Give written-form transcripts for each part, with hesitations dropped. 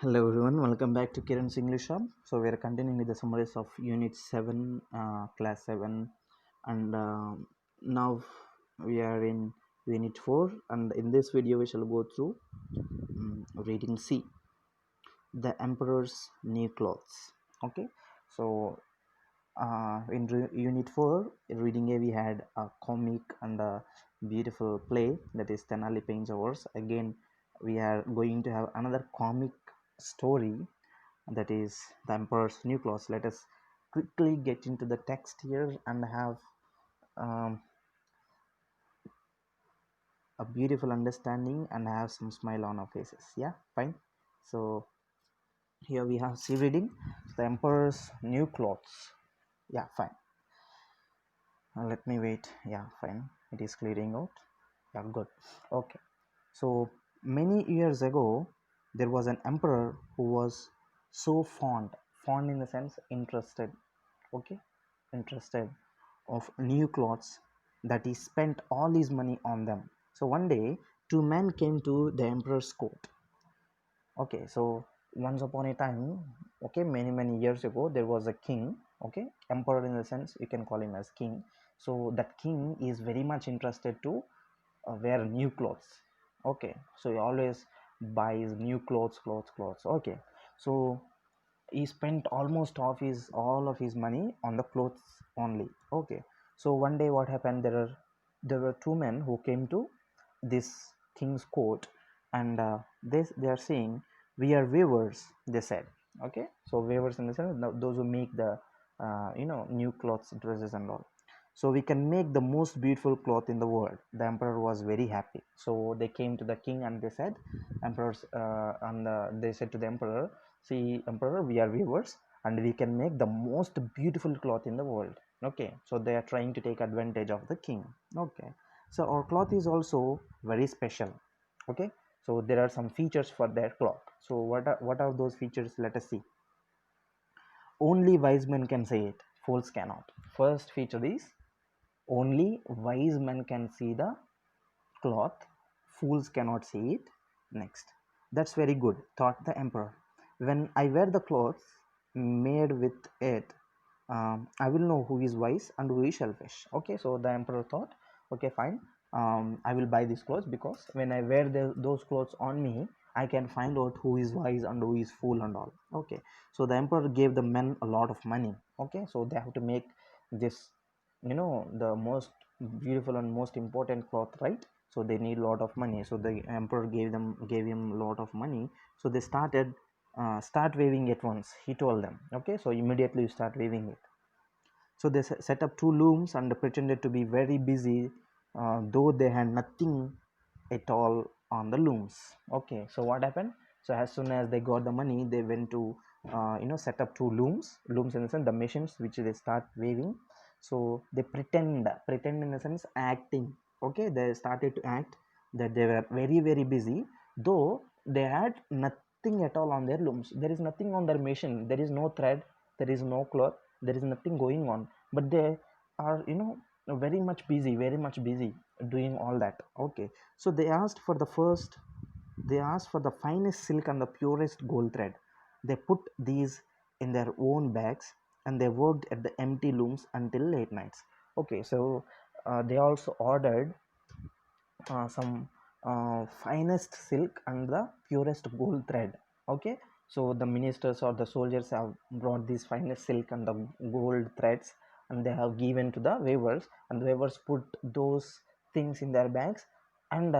Hello everyone, welcome back to Kiran's English Hub. So we are continuing with the summaries of Unit 7, Class 7, and now we are in Unit 4, and in this video we shall go through reading C, The Emperor's New Clothes. Okay, so in Unit 4, reading A, we had a comic and a beautiful play, that is Tenali Paints Hours. Again, we are going to have another comic story, that is the Emperor's New Clothes. Let us quickly get into the text here and have um, a beautiful understanding and have some smile on our faces. Yeah, fine. So here we have C reading, the Emperor's New Clothes. Yeah, fine. Let me wait. Yeah, fine. It is clearing out. Yeah, good. Okay. So many years ago, there was an emperor who was so fond in the sense interested, okay, interested of new clothes, that he spent all his money on them. So one day, two men came to the emperor's court. Okay, so once upon a time, okay, many years ago, there was a king, okay, emperor in the sense you can call him as king. So that king is very much interested to wear new clothes. Okay, so he always buys new clothes. Okay, so he spent almost all of his money on the clothes only. Okay, so one day what happened, there were two men who came to this king's court, and they are saying, we are weavers, they said. Okay, so weavers in the sense those who make the new clothes, dresses and all. So we can make the most beautiful cloth in the world. The emperor was very happy, so they came to the king and they said, emperors and they said to the emperor, see emperor, we are weavers and we can make the most beautiful cloth in the world. Okay, so they are trying to take advantage of the king. Okay, so our cloth is also very special. Okay, so there are some features for their cloth. So what are those features? Let us see. Only wise men can say it, fools cannot. First feature is, only wise men can see the cloth, fools cannot see it. Next, that's very good, thought the emperor. When I wear the clothes made with it, I will know who is wise and who is selfish. Okay, so the emperor thought, okay, fine, I will buy these clothes, because when I wear those clothes on me, I can find out who is wise and who is fool and all. Okay, so the emperor gave the men a lot of money. Okay, so they have to make this, the most beautiful and most important cloth, right? So they need a lot of money, so the emperor gave him a lot of money. So they start weaving at once, he told them. Okay, so immediately you start weaving it. So they set up two looms and pretended to be very busy, though they had nothing at all on the looms. Okay, so what happened? So as soon as they got the money, they went to set up two looms in the sense the machines which they start waving. So they pretend in the sense acting. Okay, they started to act that they were very busy, though they had nothing at all on their looms. There is nothing on their machine, there is no thread, there is no cloth, there is nothing going on, but they are very much busy doing all that. Okay, so they asked for the finest silk and the purest gold thread. They put these in their own bags, and they worked at the empty looms until late nights. Okay, so they also ordered some finest silk and the purest gold thread. Okay, so the ministers or the soldiers have brought these finest silk and the gold threads, and they have given to the weavers, and the weavers put those things in their bags. And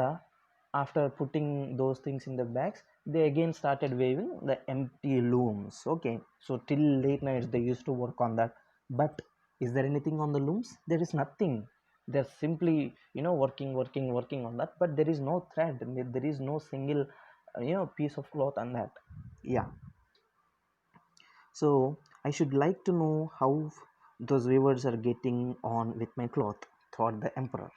after putting those things in the bags, they again started weaving the empty looms. Okay, so till late nights they used to work on that. But is there anything on the looms? There is nothing. They're simply working on that, but there is no thread, there is no single piece of cloth on that. Yeah, so I should like to know how those weavers are getting on with my cloth, thought the emperor.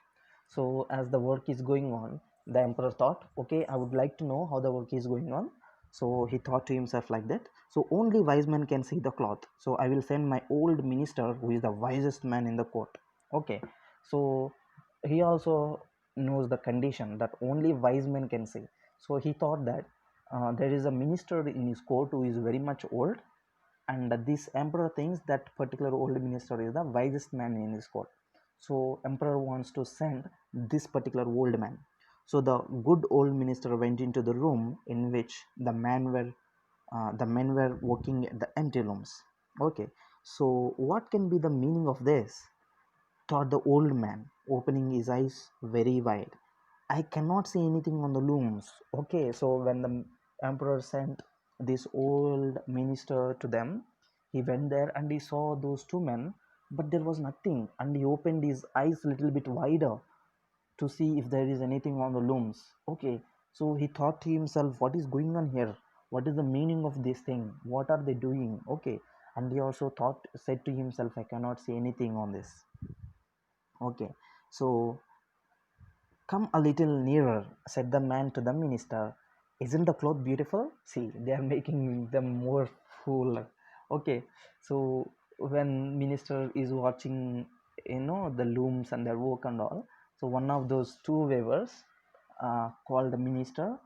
So as the work is going on, the emperor thought, okay, I would like to know how the work is going on. So he thought to himself like that, so only wise men can see the cloth, so I will send my old minister who is the wisest man in the court. Okay, so he also knows the condition that only wise men can see. So he thought that there is a minister in his court who is very much old, and this emperor thinks that particular old minister is the wisest man in his court. So emperor wants to send this particular old man. So the good old minister went into the room in which the men were working at the empty rooms. Okay, so what can be the meaning of this, thought the old man, opening his eyes very wide. I cannot see anything on the looms. Okay, so when the emperor sent this old minister to them, he went there and he saw those two men, but there was nothing, and he opened his eyes a little bit wider to see if there is anything on the looms. Okay, so he thought to himself, what is going on here? What is the meaning of this thing? What are they doing? Okay, and he also said to himself, I cannot see anything on this. Okay, so come a little nearer, said the man to the minister. Isn't the cloth beautiful? See, they are making them more fool. Okay, so when minister is watching, the looms and their work and all, so one of those two weavers called the minister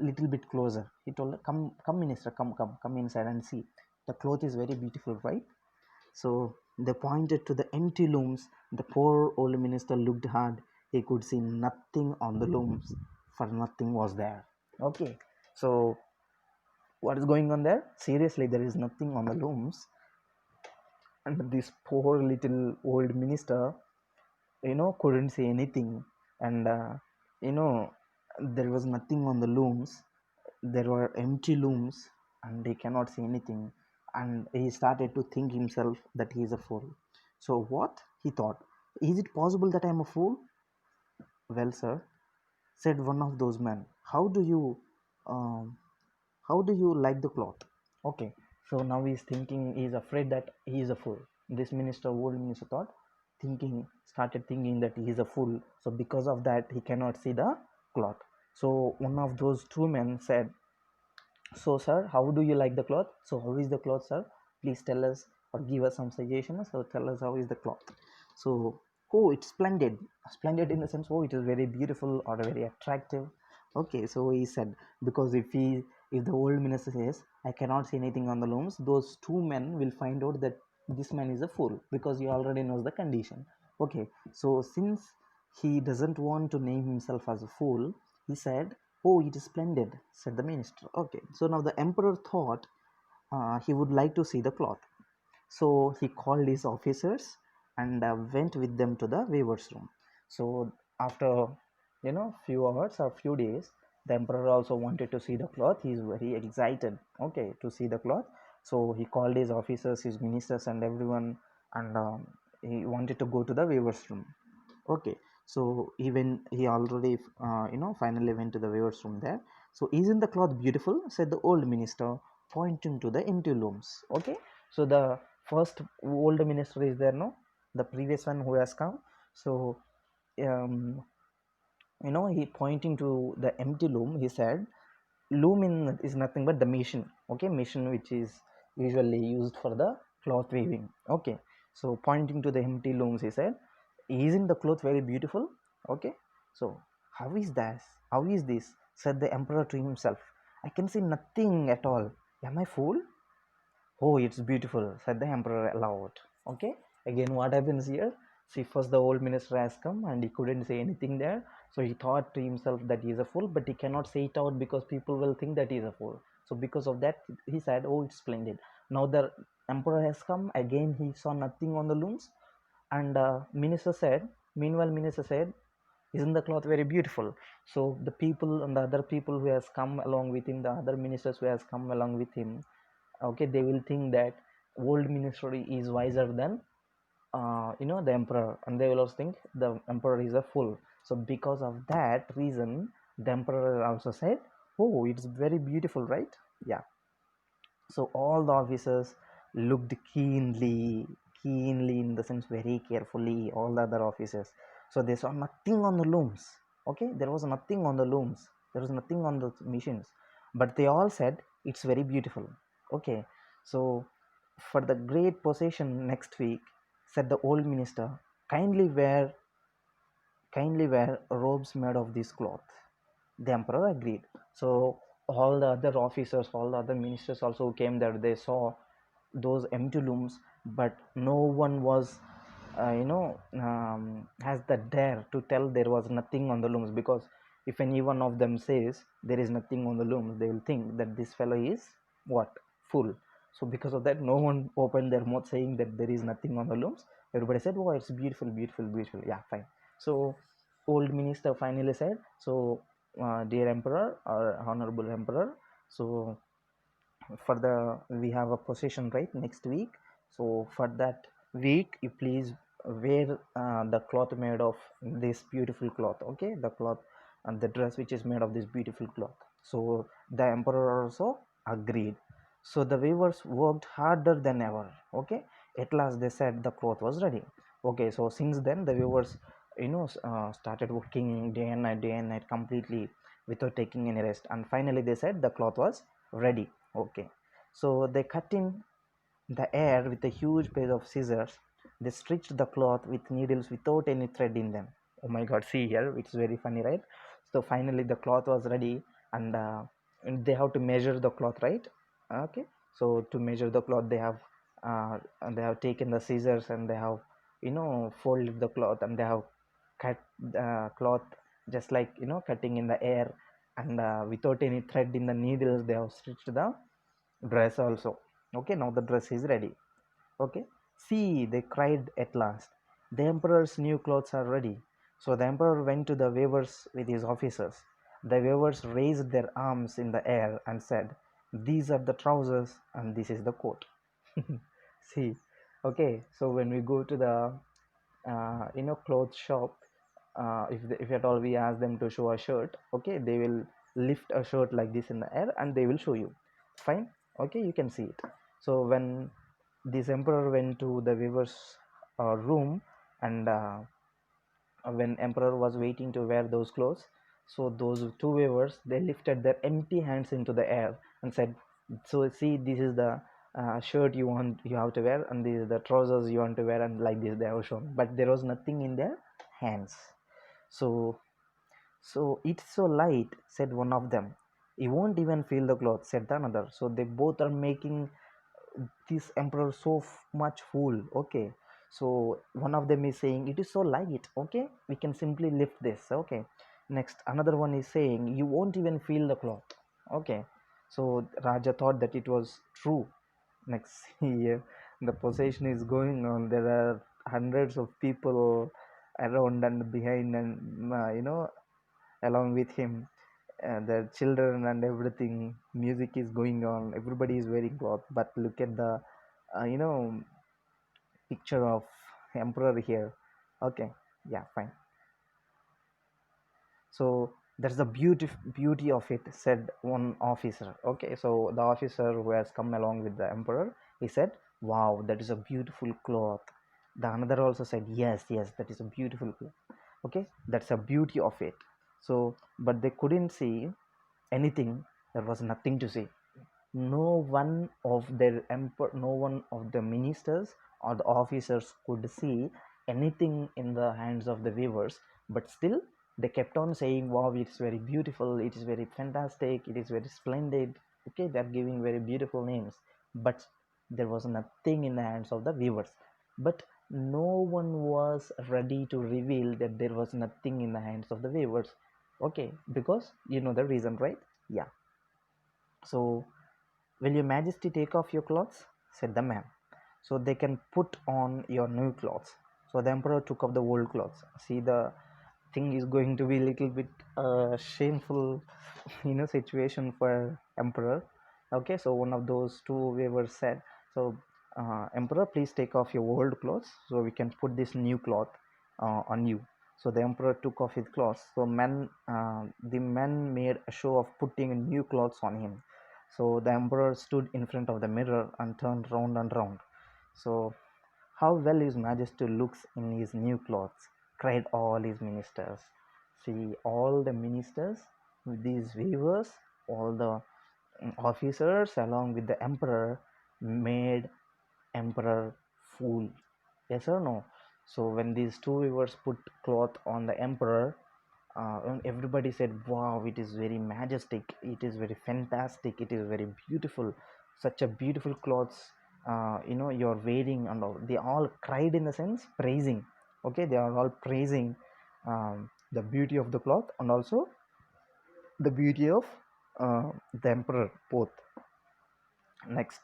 little bit closer. He told, come, minister, come inside and see. The cloth is very beautiful, right? So they pointed to the empty looms. The poor old minister looked hard. He could see nothing on the looms, for nothing was there. Okay, so what is going on there? Seriously, there is nothing on the looms, and this poor little old minister, couldn't say anything, and there was nothing on the looms. There were empty looms, and he cannot see anything, and he started to think himself that he is a fool. So what he thought, is it possible that I am a fool? Well, sir, said one of those men, um, how do you like the cloth? Okay, so now he's thinking, he's afraid that he is a fool. This minister, old minister, started thinking that he is a fool. So because of that, he cannot see the cloth. So one of those two men said, so, sir, how do you like the cloth? So, how is the cloth, sir? Please tell us or give us some suggestions. So, tell us how is the cloth. So, oh, it's splendid. Splendid in the sense, oh, it is very beautiful or very attractive. Okay, so he said, because if the old minister says, I cannot see anything on the looms, those two men will find out that this man is a fool because he already knows the condition. Okay, so since he doesn't want to name himself as a fool, he said, oh, it is splendid, said the minister. Okay, so now the emperor thought he would like to see the cloth. So he called his officers and went with them to the weaver's room. So after few hours or few days, the emperor also wanted to see the cloth. He is very excited, okay, to see the cloth. So he called his officers, his ministers, and everyone, and he wanted to go to the weaver's room. Okay, so he already finally went to the weaver's room there. So isn't the cloth beautiful, said the old minister, pointing to the empty looms. Okay, so the first old minister is there, no, the previous one who has come. So um, he pointing to the empty loom. He said, loom is nothing but the machine. Okay, machine which is usually used for the cloth weaving. Okay, so pointing to the empty looms, he said, isn't the cloth very beautiful? Okay, so how is this, said the emperor to himself. I can see nothing at all. Am I fool? Oh, it's beautiful, said the emperor aloud. Okay, again, what happens here? See, first the old minister has come and he couldn't say anything there. So he thought to himself that he is a fool, but he cannot say it out because people will think that he is a fool. So because of that, he said, oh, it's splendid. Now the emperor has come. Again, he saw nothing on the looms. And minister said, isn't the cloth very beautiful? So the people and the other people who has come along with him, the other ministers who has come along with him, okay, they will think that old ministry is wiser than the emperor, and they will also think the emperor is a fool. So because of that reason, the emperor also said, oh, it's very beautiful, right? Yeah. So all the officers looked keenly in the sense very carefully, all the other officers. So they saw nothing on the looms. Okay, there was nothing on the looms, there was nothing on the machines, but they all said it's very beautiful. Okay, so for the great possession next week, said the old minister, kindly wear kindly wear robes made of this cloth. The emperor agreed. So all the other officers, all the other ministers also came there. They saw those empty looms, but no one was has the dare to tell there was nothing on the looms, because if any one of them says there is nothing on the looms, they will think that this fellow is what, fool. So because of that, no one opened their mouth saying that there is nothing on the looms. Everybody said, oh, it's beautiful, beautiful, beautiful. Yeah, fine. So old minister finally said, so dear emperor or honorable emperor, so for the we have a possession right next week, so for that week you please wear the cloth made of this beautiful cloth, okay, the cloth and the dress which is made of this beautiful cloth. So the emperor also agreed. So the weavers worked harder than ever, okay. At last they said the cloth was ready, okay. So since then the weavers started working day and night completely without taking any rest, and finally they said the cloth was ready, okay. So they cut in the air with a huge pair of scissors. They stitched the cloth with needles without any thread in them. Oh my god, see here, it's very funny, right? So finally the cloth was ready, and they have to measure the cloth, right? Okay. So to measure the cloth, they have taken the scissors and they have folded the cloth, and they have cut the cloth just like cutting in the air, and without any thread in the needles they have stitched the dress also. Okay, now the dress is ready. Okay, see, they cried at last. The emperor's new clothes are ready. So the emperor went to the weavers with his officers. The weavers raised their arms in the air and said, these are the trousers and this is the coat. See, okay, so when we go to the clothes shop, if at all we ask them to show a shirt, okay, they will lift a shirt like this in the air and they will show you. Fine, okay, you can see it. So when this emperor went to the weaver's room, and when emperor was waiting to wear those clothes, so those two weavers, they lifted their empty hands into the air and said, so see, this is the shirt you have to wear, and these are the trousers you want to wear, and like this they have shown, but there was nothing in their hands. So it's so light, said one of them. You won't even feel the cloth, said the another. So they both are making this emperor so much fool, okay. So one of them is saying it is so light, okay, we can simply lift this, okay. Next another one is saying you won't even feel the cloth, okay. So Raja thought that it was true. Next here the possession is going on, there are hundreds of people around and behind, and along with him, the children and everything, music is going on, everybody is wearing cloth, but look at the uh, you know picture of emperor here, okay. Yeah, fine. So that's the beauty of it, said one officer, okay. So the officer who has come along with the emperor, he said, wow, that is a beautiful cloth. The another also said, yes, yes, that is a beautiful cloth, okay, that's a beauty of it. So but they couldn't see anything, there was nothing to see. No one of the ministers or the officers could see anything in the hands of the weavers, but still they kept on saying, wow, it's very beautiful, it is very fantastic, it is very splendid, okay, they're giving very beautiful names, but there was nothing in the hands of the weavers. But no one was ready to reveal that there was nothing in the hands of the weavers, okay, because you know the reason, right? Yeah. So will your majesty take off your clothes, said the man, so they can put on your new clothes. So the emperor took off the old clothes. See, the thing is going to be a little bit shameful situation for emperor, okay. So one of those two weavers said, so emperor, please take off your old clothes so we can put this new cloth on you. So the emperor took off his clothes. So the man made a show of putting new clothes on him. So the emperor stood in front of the mirror and turned round and round. So how well his majesty looks in his new clothes, cried all his ministers. See, all the ministers, these weavers, all the officers along with the emperor made emperor fool. Yes or no? So when these two weavers put cloth on the emperor, and everybody said, wow, it is very majestic, it is very fantastic, it is very beautiful, such a beautiful clothes, you're wearing, and all. They all cried, in the sense praising. Okay, they are all praising the beauty of the cloth, and also the beauty of the emperor both. Next,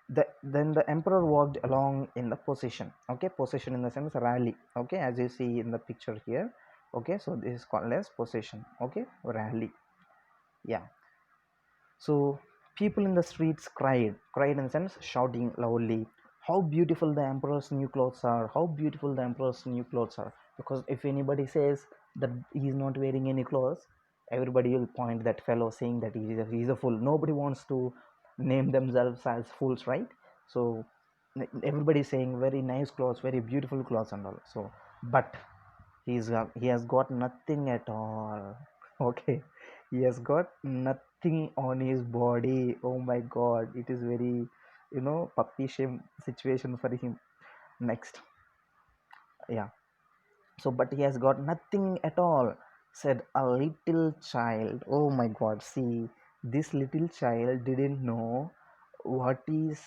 then the emperor walked along in the procession. Okay, procession in the sense rally. Okay, as you see in the picture here. Okay, so this is called as procession. Okay, rally. Yeah. So people in the streets cried in the sense shouting loudly, how beautiful the emperor's new clothes are, how beautiful the emperor's new clothes are. Because if anybody says that he is not wearing any clothes, everybody will point that fellow, saying that he's a fool. Nobody wants to name themselves as fools, right? So everybody is saying very nice clothes, very beautiful clothes and all. So but he has got nothing at all. Okay, he has got nothing on his body. Oh my god, it is very, puppy shame situation for him. Next, yeah. So but he has got nothing at all, said a little child. Oh my god, see, this little child didn't know what is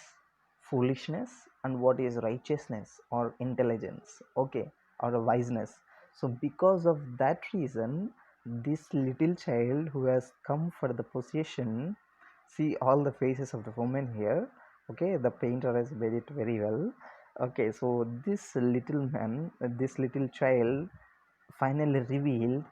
foolishness and what is righteousness or intelligence, okay, or a wiseness. So because of that reason, this little child who has come for the possession, see all the faces of the women here. Okay, the painter has made it very well. Okay, so this little man, this little child finally revealed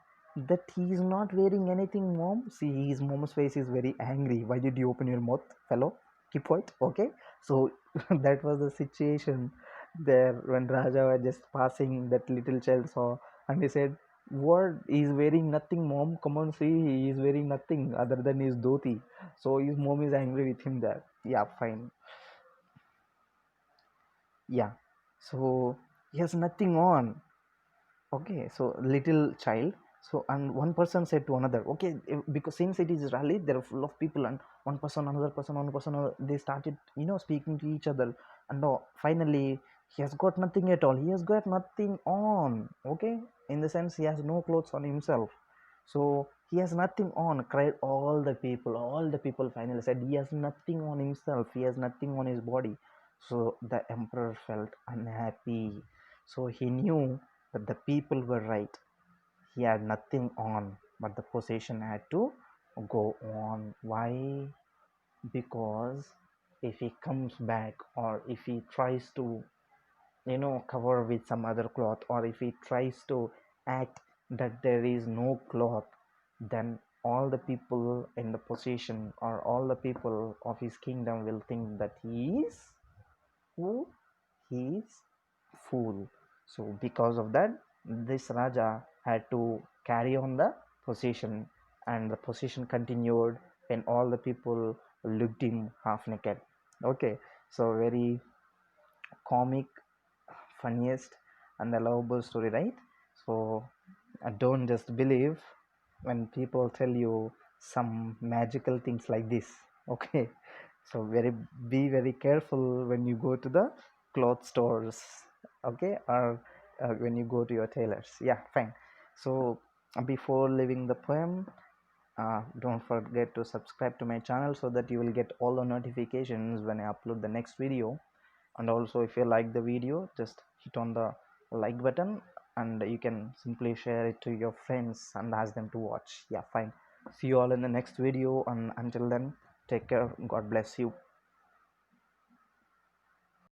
that he is not wearing anything, mom. See, his mom's face is very angry. Why did you open your mouth, fellow? Keep quiet. Okay, so that was the situation there when Raja was just passing. That little child saw, and he said, what, he's wearing nothing, mom, come on, see, he is wearing nothing other than his dhoti. So his mom is angry with him there. Yeah, fine. Yeah, so he has nothing on. Okay, so little child. So and one person said to another, okay, because since it is rally, there are full of people, and one person, another person, one person, they started, speaking to each other, and finally he has got nothing at all. He has got nothing on. Okay, in the sense he has no clothes on himself. So he has nothing on. Cried all the people. All the people finally said he has nothing on himself. He has nothing on his body. So the emperor felt unhappy. So he knew that the people were right. He had nothing on, but the possession had to go on. Why? Because if he comes back, or if he tries to, cover with some other cloth, or if he tries to act that there is no cloth, then all the people in the possession, or all the people of his kingdom, will think that he is who? He is fool. So because of that, this Raja had to carry on the possession, and the possession continued when all the people looked him half naked. Okay, so very comic, funniest, and the lovable story, right? So don't just believe when people tell you some magical things like this. Okay, so be very careful when you go to the cloth stores. Okay, or when you go to your tailors. Yeah, fine. So before leaving the poem, don't forget to subscribe to my channel, so that you will get all the notifications when I upload the next video. And also, if you like the video, just hit on the like button, and you can simply share it to your friends and ask them to watch. Yeah, fine. See you all in the next video, and until then, take care. God bless you.